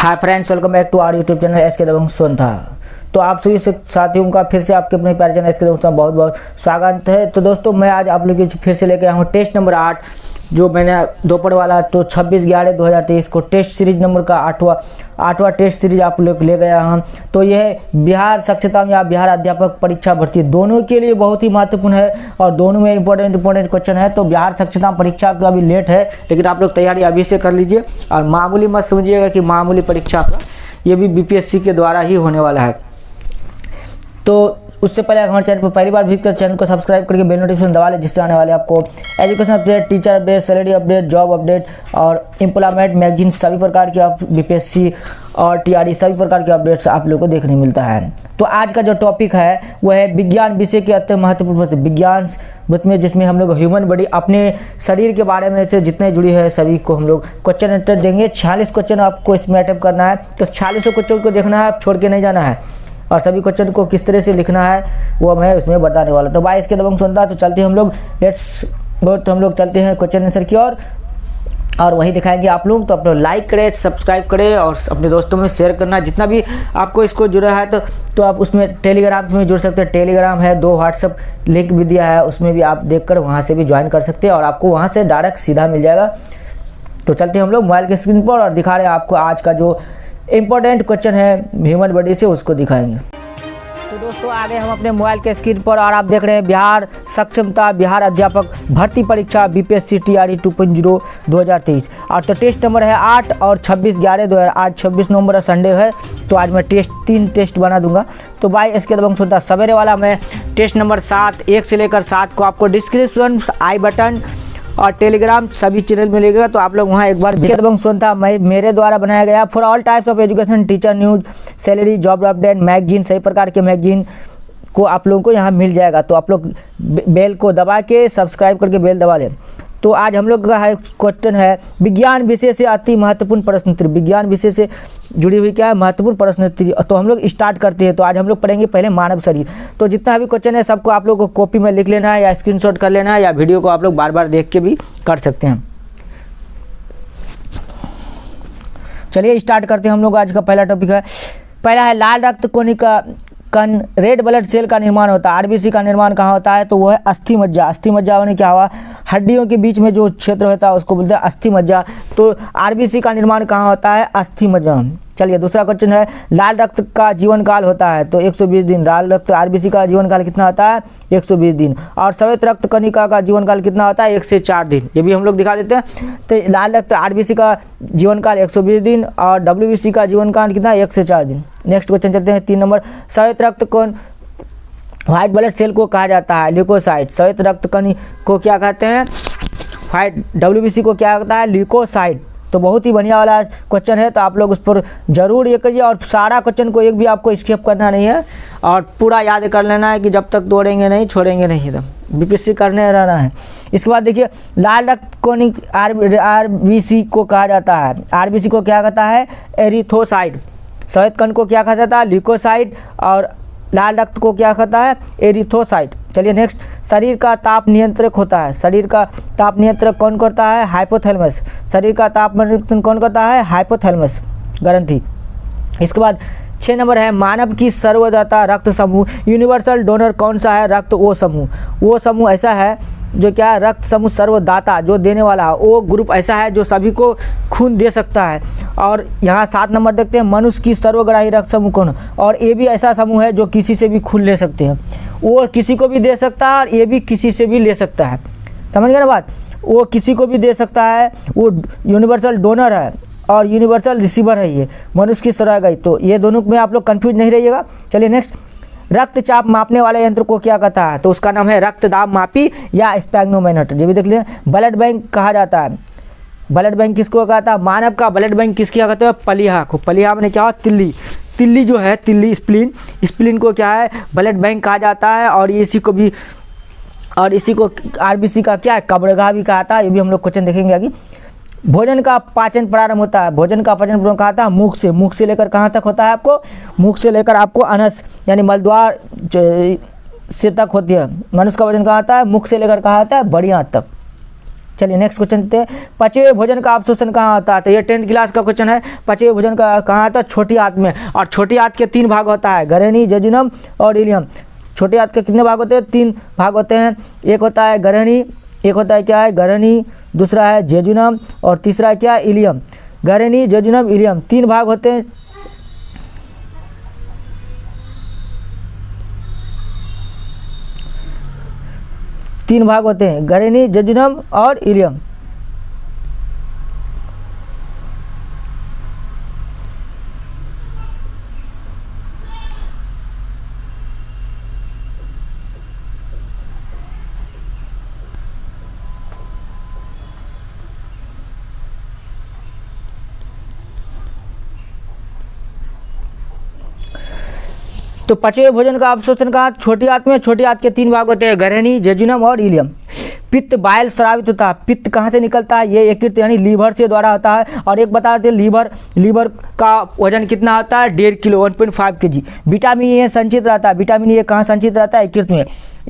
Hi friends, welcome back to our YouTube channel S K Dabang Sontha. तो आप सभी साथियों का फिर से आपके अपने प्यारे channel S K Dabang Sontha बहुत बहुत स्वागत है। तो दोस्तों, मैं आज आप लोगों की फिर से लेके आया हूँ टेस्ट नंबर 8, जो मैंने दोपहर वाला तो 26/11/2023 को टेस्ट सीरीज नंबर का आठवां टेस्ट सीरीज आप लोग ले गया हम। तो यह बिहार सक्षता या बिहार अध्यापक परीक्षा भर्ती दोनों के लिए बहुत ही महत्वपूर्ण है और दोनों में इंपॉर्टेंट क्वेश्चन है। तो बिहार सक्षता परीक्षा का अभी लेट है, लेकिन आप लोग तैयारी अभी से कर लीजिए और मामूली मत समझिएगा कि मामूली परीक्षा का ये भी बीपीएससी के द्वारा ही होने वाला है। तो उससे पहले हमारे चैनल पर पहली बार विजिट कर चैनल को सब्सक्राइब करके बेल नोटिफिकेशन दबा लें, जिससे आने वाले आपको education update, teacher update, salary update, job update और एम्प्लॉयमेंट मैगजीन सभी प्रकार के आप बीपीएससी और टीआरई सभी प्रकार के अपडेट्स आप लोगों को देखने मिलता है। तो आज का जो टॉपिक है वह है विज्ञान विषय के अत्यंत महत्वपूर्ण विज्ञान में, जिसमें हम लोग ह्यूमन बॉडी अपने शरीर के बारे में से जितने जुड़ी है सभी को हम लोग क्वेश्चन आंसर देंगे। 46 क्वेश्चन आपको इसमें अटेम्प्ट करना है। तो 46 क्वेश्चन को देखना है, आप छोड़ के नहीं जाना है और सभी क्वेश्चन को किस तरह से लिखना है वो मैं उसमें बताने वाला। तो भाई इसके दबंग सुनता तो चलते हैं हम लोग, लेट्स गो। तो हम लोग चलते हैं क्वेश्चन आंसर की ओर और वही दिखाएंगे आप लोग। तो अपना लाइक करें, सब्सक्राइब करें और अपने दोस्तों में शेयर करना। जितना भी आपको इसको जुड़ा है तो आप उसमें टेलीग्राम में जुड़ सकते हैं। टेलीग्राम है, 2 व्हाट्सअप लिंक भी दिया है, उसमें भी आप देखकर वहाँ से भी ज्वाइन कर सकते हैं और आपको वहाँ से डायरेक्ट सीधा मिल जाएगा। तो चलते हैं हम लोग मोबाइल के स्क्रीन पर और दिखा रहे हैं आपको आज का जो इम्पोर्टेंट क्वेश्चन है ह्यूमन बॉडी से, उसको दिखाएंगे। तो दोस्तों, आ गए हम अपने मोबाइल के स्क्रीन पर और आप देख रहे हैं बिहार सक्षमता बिहार अध्यापक भर्ती परीक्षा बीपीएससी टीआरई 2.0 2023 और तो टेस्ट नंबर है 8 और 26/11/2023। आज 26 नवंबर संडे है, तो आज मैं 3 टेस्ट बना दूंगा। तो भाई इसके दबंग सुनता सवेरे वाला मैं टेस्ट नंबर 7 1 से लेकर 7 को आपको डिस्क्रिप्शन, आई बटन और टेलीग्राम सभी चैनल मिलेगा। तो आप लोग वहाँ एक बार दबंग सुनता मेरे द्वारा बनाया गया for all types of education, teacher news, salary, job update, magazine सभी प्रकार के मैगजीन को आप लोगों को यहाँ मिल जाएगा। तो आप लोग बेल को दबा के सब्सक्राइब करके बेल दबा लें। तो आज हम लोग का क्वेश्चन है विज्ञान विषय से अति महत्वपूर्ण प्रश्नोत्तरी। विज्ञान विषय से जुड़ी हुई क्या है महत्वपूर्ण प्रश्नोत्तरी। तो हम लोग स्टार्ट करते हैं। तो आज हम लोग पढ़ेंगे पहले मानव शरीर। तो जितना भी क्वेश्चन है सबको आप लोग को कॉपी में लिख लेना है या स्क्रीनशॉट कर लेना है या वीडियो को आप लोग बार बार देख के भी कर सकते हैं। चलिए स्टार्ट करते हैं हम लोग। आज का पहला टॉपिक है, पहला है लाल रक्त कोशिका कण रेड ब्लड सेल का निर्माण होता है। आरबीसी का निर्माण कहाँ होता है? तो वो है अस्थि मज्जा। अस्थि मज्जा यानी क्या हुआ? हड्डियों के बीच में जो क्षेत्र होता है उसको बोलते हैं अस्थि मज्जा। तो आरबीसी का निर्माण कहाँ होता है? अस्थि मज्जा। चलिए दूसरा क्वेश्चन है, लाल रक्त का जीवन काल होता है तो 120 दिन। लाल रक्त आरबीसी का जीवन काल कितना होता है? 120 दिन। और श्वेत रक्त कणिका का जीवन काल कितना होता है? 1 से 4 दिन। ये भी हम लोग दिखा देते हैं। तो लाल रक्त आरबीसी का जीवन काल 120 दिन और डब्ल्यूबीसी का जीवन काल कितना? 1 से 4 दिन। नेक्स्ट क्वेश्चन चलते हैं 3 नंबर, श्वेत रक्त कण व्हाइट ब्लड सेल को कहा जाता है ल्यूकोसाइट। श्वेत रक्त कण को क्या कहते हैं? व्हाइट। डब्ल्यूबीसी को क्या कहता है? ल्यूकोसाइट। तो बहुत ही बढ़िया वाला क्वेश्चन है, तो आप लोग उस पर जरूर ये करिए और सारा क्वेश्चन को एक भी आपको स्किप करना नहीं है और पूरा याद कर लेना है कि जब तक दौड़ेंगे नहीं छोड़ेंगे नहीं, एकदम बीपीएससी करने रहना है। इसके बाद देखिए, लाल रक्त कोशिक आरबीसी को कहा जाता है। आरबीसी को क्या कहता है? एरिथ्रोसाइट। श्वेत कण को क्या कहा जाता है? ल्यूकोसाइट। और लाल रक्त को क्या कहता है? एरिथ्रोसाइट। चलिए नेक्स्ट, शरीर का ताप नियंत्रक होता है। शरीर का ताप नियंत्रक कौन करता है? हाइपोथैलेमस। शरीर का ताप नियंत्रण कौन करता है? हाइपोथैलेमस ग्रंथि। इसके बाद 6 नंबर है, मानव की सर्वदाता रक्त समूह यूनिवर्सल डोनर कौन सा है? रक्त ओ समूह। वो समूह ऐसा है जो क्या है? रक्त समूह सर्वदाता, जो देने वाला है। वो ग्रुप ऐसा है जो सभी को खून दे सकता है। और यहाँ 7 नंबर देखते हैं, मनुष्य की सर्वग्राही रक्त समूह कौन? और ये भी ऐसा समूह है जो किसी से भी खून ले सकते हैं। वो किसी को भी दे सकता है और ये भी किसी से भी ले सकता है। समझ गए ना बात? वो किसी को भी दे सकता है, वो यूनिवर्सल डोनर है और यूनिवर्सल रिसीवर है ये मनुष्य की सर्वग्राही। तो ये दोनों में आप लोग कंफ्यूज नहीं रहिएगा। चलिए नेक्स्ट, रक्तचाप मापने वाले यंत्र को क्या कहता है? तो उसका नाम है रक्तदाब मापी या स्पेग्नोमीटर। ये भी देख लीजिए। ब्लड बैंक कहा जाता है। ब्लड बैंक किसको कहता है? मानव का ब्लड बैंक किसकी कहते हैं? पलिहा को। पलिहा में क्या हो? तिल्ली। तिल्ली जो है, तिल्ली स्प्लीन को क्या है? ब्लड बैंक कहा जाता है। और इसी को आरबीसी का क्या है? कब्रगाह भी कहता है। ये भी हम लोग क्वेश्चन देखेंगे आगे। भोजन का पाचन प्रारंभ होता है। भोजन का पाचन प्रारंभ कहा था? मुख से। मुख से लेकर कहाँ तक होता है आपको? मुख से लेकर आपको अनस यानी मलद्वार से तक होती है। मनुष्य का वजन कहाँ आता है? मुख से लेकर कहाँ आता है? बड़ी आंत तक। चलिए नेक्स्ट क्वेश्चन देते हैं। पचे हुए भोजन का अवशोषण कहाँ होता है? तो ये 10th क्लास का क्वेश्चन है। पचे हुए भोजन का कहाँ आता है? छोटी आंत में। और छोटी आंत के 3 भाग होता है, गहरेनी, जेजुनम और इलियम। छोटी आंत के कितने भाग होते हैं? 3 भाग होते हैं। एक होता है गहरेनी, एक होता है क्या है? गहरेनी, दूसरा है जेजुनम और तीसरा है क्या? इलियम। गहरेनी, जेजुनम, इलियम 3 भाग होते हैं। तीन भाग होते हैं, गहरेनी, जेजुनम और इलियम। तो पचे हुए भोजन का अवशोषण कहाँ? छोटी आंत में। छोटी आंत के 3 भाग होते हैं, गहरेनी, जेजुनम और इलियम। पित्त बाइल स्रावित होता है। पित्त कहाँ से निकलता है? ये यकृत यानी लीवर से द्वारा होता है। और एक बता देते हैं, लीवर का वजन कितना होता है? 1.5 किलो, 1.5 kg। विटामिन ए संचित रहता है। विटामिन ए कहाँ संचित रहता है? यकृत में।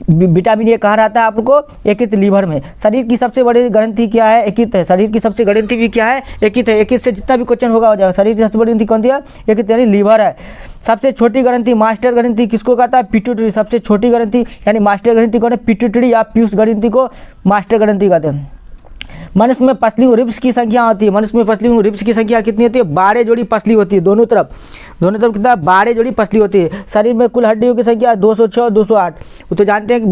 विटामिन ए कहाँ रहता है आपको? यकृत, लीवर में। शरीर की सबसे बड़ी ग्रंथि क्या है? यकृत है। शरीर की सबसे ग्रंथि भी क्या है? यकृत है। यकृत से जितना भी क्वेश्चन होगा हो जाएगा। शरीर की सबसे बड़ी ग्रंथि कौन सी है? यकृत यानी लीवर है। सबसे छोटी ग्रंथि मास्टर ग्रंथि किसको कहता है? पिट्यूटरी। सबसे छोटी ग्रंथि यानी मास्टर ग्रंथि कौन है? पिट्यूटरी या पीयूष ग्रंथि को मास्टर ग्रंथि कहते हैं। मनुष्य में पसली रिब्स की संख्या होती है। मनुष्य में पसली रिब्स की संख्या कितनी होती है? 12 जोड़ी पसली होती है दोनों तरफ कितना? 12 जोड़ी पसली होती है। शरीर में कुल हड्डियों की संख्या 206, 208। वो तो जानते हैं कि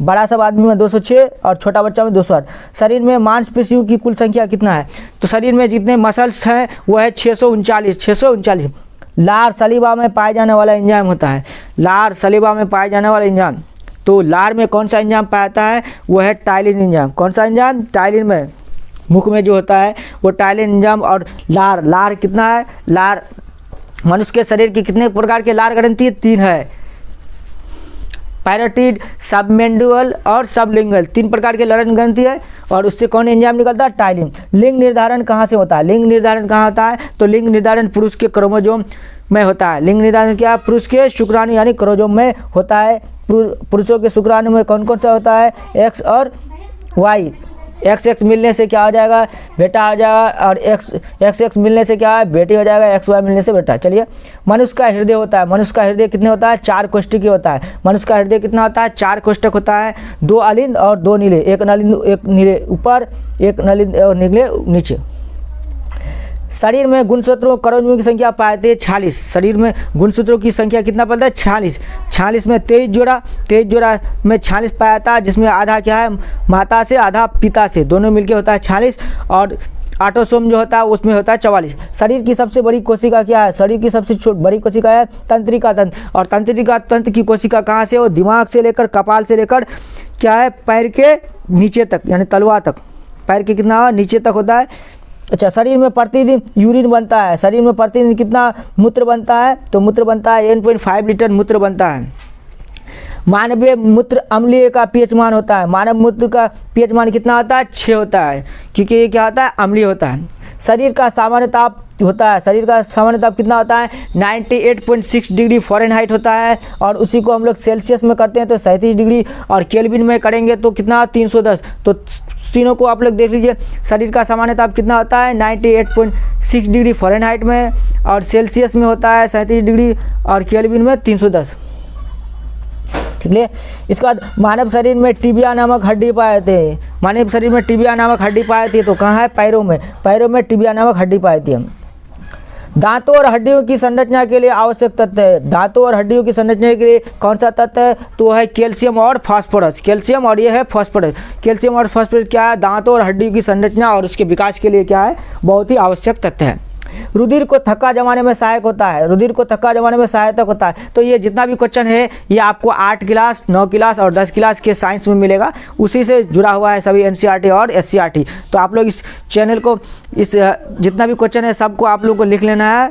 बड़ा सब आदमी में 206 और छोटा बच्चा में 208। शरीर में मांसपेशियों की कुल संख्या कितना है? तो शरीर में जितने मसल्स हैं वो है 639। लार सलीवा में पाए जाने वाला एंजाइम होता है। लार सलीवा में पाए जाने वाला एंजाइम। तो लार में कौन सा एंजाइम पाया जाता है? वो है टाइलिन एंजाइम। कौन सा एंजाइम? टाइलिन में। मुख में जो होता है वो टाइलिन एंजाइम। और लार कितना है? लार मनुष्य के शरीर की कितने प्रकार के लार ग्रंथि है? 3 है। पैरोटिड, सबमेंडुअल और सबलिंगल 3 प्रकार के लार ग्रंथि है। और उससे कौन एंजाइम निकलता है? टाइलिन। लिंग निर्धारण कहाँ से होता है? लिंग निर्धारण कहाँ होता है? तो लिंग निर्धारण पुरुष के क्रोमोजोम में होता है। लिंग निर्धारण क्या? पुरुष के शुक्राणु यानी क्रोमोजोम में होता है। पुरुषों के शुक्राणु में कौन कौन सा होता है? एक्स और वाई। एक्स मिलने से क्या हो जाएगा? बेटा हो जाएगा। और एक्स मिलने से क्या है? बेटी हो जाएगा। एक्स वाई मिलने से बेटा। चलिए, मनुष्य का हृदय होता है। मनुष्य का हृदय कितने होता है? 4 कोष्ठकी होता है। मनुष्य का हृदय कितना होता है? 4 कोष्ठक होता है। 2 अलिंद और 2 नीले। एक नीले ऊपर, एक नलिंद और नीले नीचे। शरीर में गुणसूत्रों क्रोमोजोम की संख्या पाई जाती है 46। शरीर में गुणसूत्रों की संख्या कितना पाता है? 46 में 23 जोड़ा में 46 पाया जाता है, जिसमें आधा क्या है? माता से, आधा पिता से, दोनों मिलके होता है 46। और ऑटोसोम जो होता है उसमें होता है 44। शरीर की सबसे बड़ी कोशिका क्या है? शरीर की सबसे बड़ी कोशिका है तंत्रिका तंत्र। और तंत्रिका तंत्र की कोशिका कहाँ से? वो दिमाग से लेकर, कपाल से लेकर क्या है? पैर के नीचे तक यानी तलवा तक। पैर के कितना नीचे तक होता है। अच्छा, शरीर में प्रतिदिन यूरिन बनता है। शरीर में प्रतिदिन कितना मूत्र बनता है? तो मूत्र बनता है 1.5 लीटर मूत्र बनता है। मानवीय मूत्र अम्लीय का पीएच मान होता है। मानव मूत्र का पीएच मान कितना होता है? 6 होता है, क्योंकि ये क्या होता है? अम्लीय होता है। शरीर का सामान्य ताप होता है। शरीर का सामान्य ताप कितना होता है? 98.6 डिग्री फ़ारेनहाइट होता है। और उसी को हम लोग सेल्सियस में करते हैं तो 37 डिग्री, और केल्विन में करेंगे तो कितना? 310। तो तीनों को आप लोग देख लीजिए। शरीर का सामान्य ताप कितना होता है? 98.6 डिग्री फ़ारेनहाइट में, और सेल्सियस में होता है 37 डिग्री, और केल्विन में 310। ठीक है। इसके बाद मानव शरीर में टिबिया नामक हड्डी पाए जाते हैं। मानव शरीर में टिबिया नामक हड्डी पाई जाती है तो कहाँ है? पैरों में। पैरों में टिबिया नामक हड्डी पाई जाती है। दांतों और हड्डियों की संरचना के लिए आवश्यक तत्व है। दांतों और हड्डियों की संरचना के लिए कौन सा तत्व है? तो है कैल्शियम और फास्फोरस। कैल्शियम और ये है फास्फोरस। कैल्शियम और फास्फोरस क्या है? दांतों और हड्डियों की संरचना और उसके विकास के लिए क्या है? बहुत ही आवश्यक तत्व है। रुधिर को थक्का जमाने में सहायक होता है। रुधिर को थक्का जमाने में सहायक होता है। तो ये जितना भी क्वेश्चन है ये आपको 8 क्लास, 9 क्लास और 10 क्लास के साइंस में मिलेगा। उसी से जुड़ा हुआ है सभी एनसीईआरटी और एससीईआरटी। तो आप लोग इस चैनल को, इस जितना भी क्वेश्चन है सबको आप लोग को लिख लेना है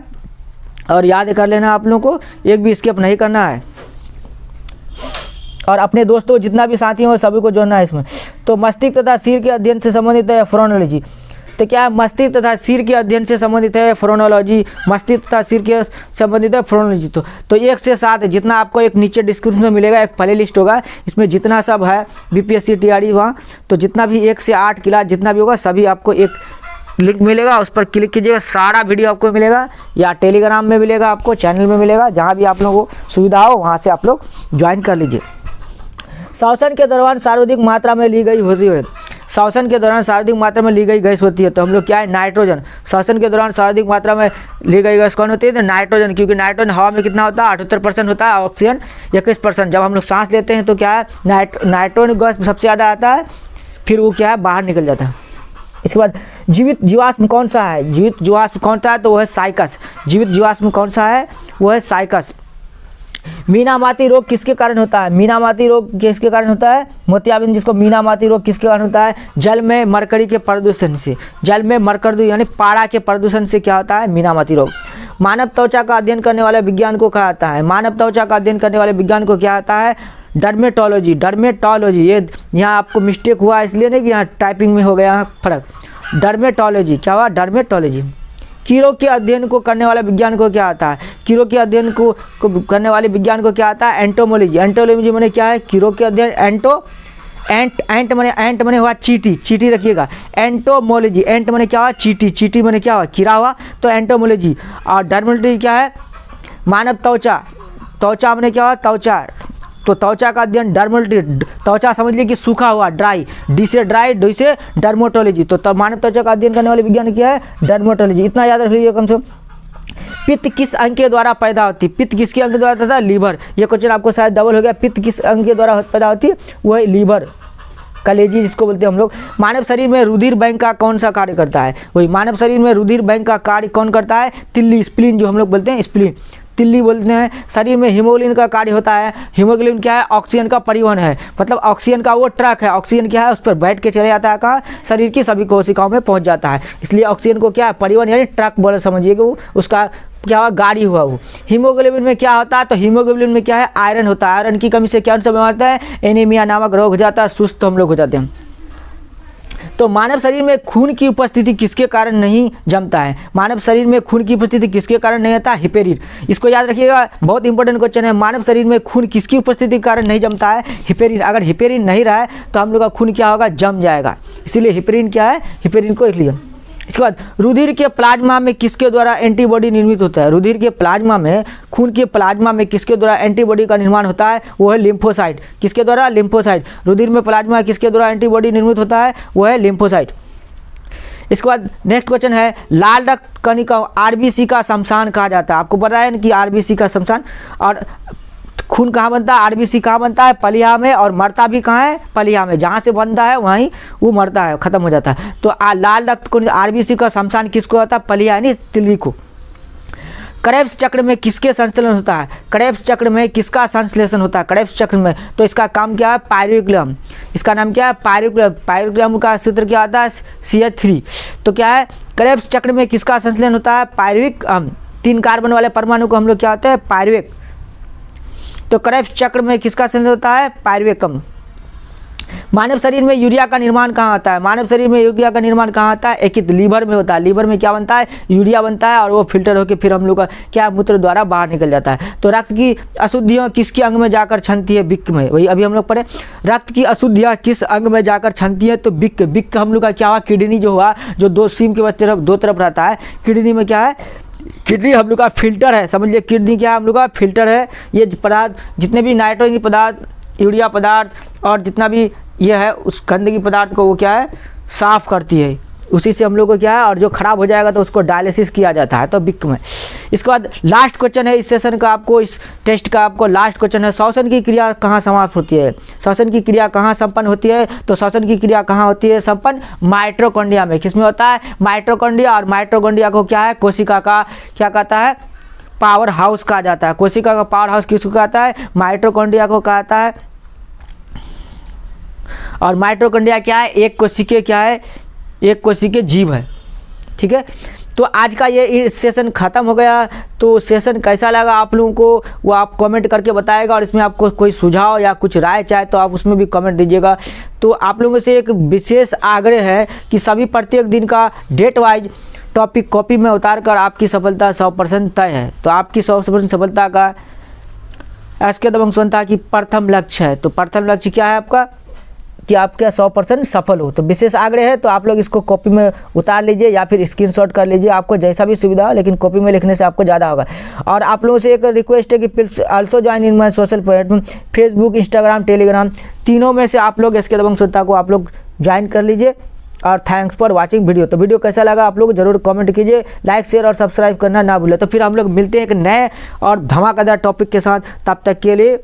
और याद कर लेना। आप लोगों को एक भी स्किप नहीं करना है। और अपने दोस्तों जितना भी साथी हैं सभी को जोड़ना है इसमें। तो मस्तिष्क तथा सिर के अध्ययन से संबंधित है फ्रोनोलॉजी। तो क्या है, मस्तिष्क तथा सिर के अध्ययन से संबंधित है फ्रोनोलॉजी, मस्तिष्क तथा सिर के संबंधित है फ्रोनोलॉजी। तो 1 से 7 जितना आपको एक नीचे डिस्क्रिप्शन में मिलेगा, एक प्ले लिस्ट होगा, इसमें जितना सब है बीपीएससी टीआरई वहाँ, तो जितना भी 1 से 8 क्लास जितना भी होगा सभी आपको एक लिंक मिलेगा, उस पर क्लिक कीजिएगा, सारा वीडियो आपको मिलेगा, या टेलीग्राम में मिलेगा, आपको चैनल में मिलेगा, जहाँ भी आप लोगों को सुविधा हो वहाँ से आप लोग ज्वाइन कर लीजिए। श्वसन के दौरान सर्वाधिक मात्रा में ली गई होती है, श्वसन के दौरान सर्वाधिक मात्रा में ली गई गैस होती है, तो हम लोग क्या है, नाइट्रोजन। श्वसन के दौरान सर्वाधिक मात्रा में ली गई गैस कौन होती है, तो नाइट्रोजन, क्योंकि नाइट्रोजन हवा में कितना होता है, 78% होता है, ऑक्सीजन 21%। जब हम लोग सांस लेते हैं तो क्या है, नाइट्रोजन गैस सबसे ज़्यादा आता है, फिर वो क्या है, बाहर निकल जाता है। इसके बाद जीवित जीवाश्म कौन सा है, जीवित जीवाश्म कौन सा है, तो वो है साइकस। जीवित जीवाश्म कौन सा है, वो है साइकस। मीनामाती रोग किसके कारण होता है, मीनामाती रोग किसके कारण होता है, मोतियाबिंद, जिसको मीनामाती रोग किसके कारण होता है, जल में मरकरी के प्रदूषण से, जल में मरकरी यानी पारा के प्रदूषण से क्या होता है, मीनामाती रोग। मानव त्वचा का अध्ययन करने वाले विज्ञान को कहा जाता है, मानव त्वचा का अध्ययन करने वाले विज्ञान को क्या आता है, डर्मेटोलॉजी। डर्मेटोलॉजी, ये यहाँ आपको मिस्टेक हुआ इसलिए नहीं कि यहाँ टाइपिंग में हो गया फर्क, डर्मेटोलॉजी क्या हुआ, डर्मेटोलॉजी। कीड़ों के अध्ययन को करने वाला विज्ञान को क्या आता है, कीड़ों के अध्ययन को करने वाले विज्ञान को क्या आता है, एंटोमोलॉजी। एंटोमोलॉजी माने क्या है, कीड़ों के अध्ययन, एंट माने हुआ चीटी, चीटी रखिएगा, एंटोमोलॉजी, एंट माने क्या हुआ, चीटी, चीटी माने क्या हुआ, कीड़ा हुआ, तो एंटोमोलॉजी। और डर्मेटोलॉजी क्या है, मानव त्वचा, त्वचा माने क्या हुआ, त्वचा, तो त्वचा का अध्ययन डर्मेटोलॉजी, त्वचा समझ लीजिए कि सूखा हुआ, ड्राई, डी से ड्राई, डी से डर्मेटोलॉजी, तो मानव त्वचा का अध्ययन करने वाले विज्ञान क्या है, डर्मेटोलॉजी। इतना याद रख लीजिए कम से कम। पित्त किस अंग के द्वारा पैदा होती है, पित्त किसके अंग के द्वारा होता है, लीवर। ये क्वेश्चन आपको शायद डबल हो गया, पित्त किस अंग के द्वारा पैदा होती है, वो है लीवर, कलेजी जिसको बोलते हैं हम लोग। मानव शरीर में रुधिर बैंक का कौन सा कार्य करता है, वही मानव शरीर में रुधिर बैंक का कार्य कौन करता है, तिल्ली, स्प्लीन जो हम लोग बोलते हैं, स्प्लीन, तिल्ली बोलते हैं। शरीर में हीमोग्लोबिन का कार्य होता है, हीमोग्लोबिन क्या है, ऑक्सीजन का परिवहन है, मतलब ऑक्सीजन का वो ट्रक है, ऑक्सीजन क्या है, उस पर बैठ के चले जाता है कहाँ, शरीर की सभी कोशिकाओं में पहुंच जाता है, इसलिए ऑक्सीजन को क्या है, परिवहन यानी ट्रक बोले समझिए कि वो उसका क्या हुआ, गाड़ी हुआ वो। हीमोग्लोबिन में क्या होता है, तो हीमोग्लोबिन में क्या है, आयरन होता है, आयरन की कमी से क्या सा बीमार होता है, एनीमिया नामक रोग हो जाता है, सुस्त हम लोग हो जाते हैं। तो मानव शरीर में खून की उपस्थिति किसके कारण नहीं जमता है, मानव शरीर में खून की उपस्थिति किसके कारण नहीं आता है, हिपेरिन। इसको याद रखिएगा, बहुत इंपॉर्टेंट क्वेश्चन है, मानव शरीर में खून किसकी उपस्थिति के कारण नहीं जमता है, हिपेरिन। अगर हिपेरिन नहीं रहा है तो हम लोग का खून क्या होगा, जम जाएगा, इसीलिए हिपेरिन क्या है, हिपेरिन को लिख लीजिए। इसके बाद रुधिर के प्लाज्मा में किसके द्वारा एंटीबॉडी निर्मित होता है, रुधिर के प्लाज्मा में, खून के प्लाज्मा में किसके द्वारा एंटीबॉडी का निर्माण होता है, वो है लिम्फोसाइट। किसके द्वारा, लिम्फोसाइट। रुधिर में प्लाज्मा किसके द्वारा एंटीबॉडी निर्मित होता है, वो है लिम्फोसाइट। इसके बाद नेक्स्ट क्वेश्चन है, लाल रक्त कणिका आरबीसी का शमशान कहा जाता है। आपको पता है कि आरबीसी का शमशान, और खून कहाँ बनता है, आरबीसी कहाँ बनता है, पलिया में, और मरता भी कहाँ है, पलिया में, जहाँ से बनता है वहीं वो मरता है, खत्म हो जाता है। तो लाल रक्त को आरबीसी का शमशान किसको होता है, पलिया यानी तिल्ली को। क्रेब्स चक्र में किसके संश्लेषण होता है, क्रेब्स चक्र में किसका संश्लेषण होता है, क्रेब्स चक्र में, तो इसका काम क्या है, पायरुवेक्लियम, इसका नाम क्या है, पायरुवेक्लियम। पायरुवेक्लियम का सूत्र क्या आता है, CH3। तो क्या है, क्रेब्स चक्र में किसका संश्लेषण होता है, पायरुविक अम्ल। 3 कार्बन वाले परमाणु को हम लोग क्या होते हैं, पायरुवेक। तो क्रेब्स चक्र में किसका संश्लेषण होता है, पायरुवेक अम्ल। मानव शरीर में यूरिया का निर्माण कहाँ होता है, मानव शरीर में यूरिया का निर्माण कहाँ होता है, एकित लीवर में होता है। लीवर में क्या बनता है, यूरिया बनता है, और वो फिल्टर होकर फिर हम लोग का क्या, मूत्र द्वारा बाहर निकल जाता है। तो रक्त की अशुद्धियाँ किसके अंग में जाकर छनती है, बिक्क में। वही अभी हम लोग पढ़े, रक्त की अशुद्धियाँ किस अंग में जाकर छनती है, तो बिक्क। बिक्क हम लोग का क्या हुआ, किडनी जो हुआ, जो 2 सीम के तरफ 2 तरफ रहता है, किडनी में क्या है, किडनी हम लोग का फिल्टर है, समझ लिया, किडनी क्या है, हम लोग का फिल्टर है। ये पदार्थ जितने भी नाइट्रोजन पदार्थ, यूरिया पदार्थ और जितना भी ये है उस गंदगी पदार्थ को वो क्या है, साफ करती है, उसी से हम लोग को क्या है, और जो खराब हो जाएगा तो उसको डायलिसिस किया जाता है, तो बिक्क में। इसके बाद लास्ट क्वेश्चन है इस सेशन का, आपको इस टेस्ट का आपको लास्ट क्वेश्चन है, श्वसन की क्रिया कहाँ समाप्त होती है, श्वसन की क्रिया कहाँ संपन्न होती है, तो श्वसन की क्रिया कहाँ होती है, संपन्न माइटोकॉन्ड्रिया में। किसमें होता है, माइटोकॉन्ड्रिया। और माइटोकॉन्ड्रिया को क्या है, कोशिका का क्या कहता है, पावर हाउस कहा जाता है। कोशिका का पावर हाउस किसको कहता है, माइटोकॉन्ड्रिया को कहता है। और माइटोकॉन्ड्रिया क्या है, एक कोशिकीय क्या है, एक कोशिकीय जीव है। ठीक है। तो आज का ये सेशन ख़त्म हो गया। तो सेशन कैसा लगा आप लोगों को वो आप कमेंट करके बताएगा, और इसमें आपको कोई सुझाव या कुछ राय चाहे तो आप उसमें भी कमेंट दीजिएगा। तो आप लोगों से एक विशेष आग्रह है कि सभी प्रत्येक दिन का डेट वाइज टॉपिक कॉपी में उतार कर आपकी सफलता 100% तय है। तो आपकी 100% सफलता का एसके दबंग सोनता की प्रथम लक्ष्य है। तो प्रथम लक्ष्य क्या है आपका कि आपका 100% सफल हो। तो विशेष आग्रह है, तो आप लोग इसको कॉपी में उतार लीजिए या फिर स्क्रीनशॉट कर लीजिए, आपको जैसा भी सुविधा हो, लेकिन कॉपी में लिखने से आपको ज़्यादा होगा। और आप लोगों से एक रिक्वेस्ट है कि please also join in my social platform, Facebook, Instagram, Telegram, तीनों में से आप लोग एसके दबंग सोनता को आप लोग ज्वाइन कर लीजिए। और थैंक्स फॉर वाचिंग वीडियो। तो वीडियो कैसा लगा आप लोग जरूर कमेंट कीजिए, लाइक शेयर और सब्सक्राइब करना ना भूलें। तो फिर हम लोग मिलते हैं एक नए और धमाकेदार टॉपिक के साथ, तब तक के लिए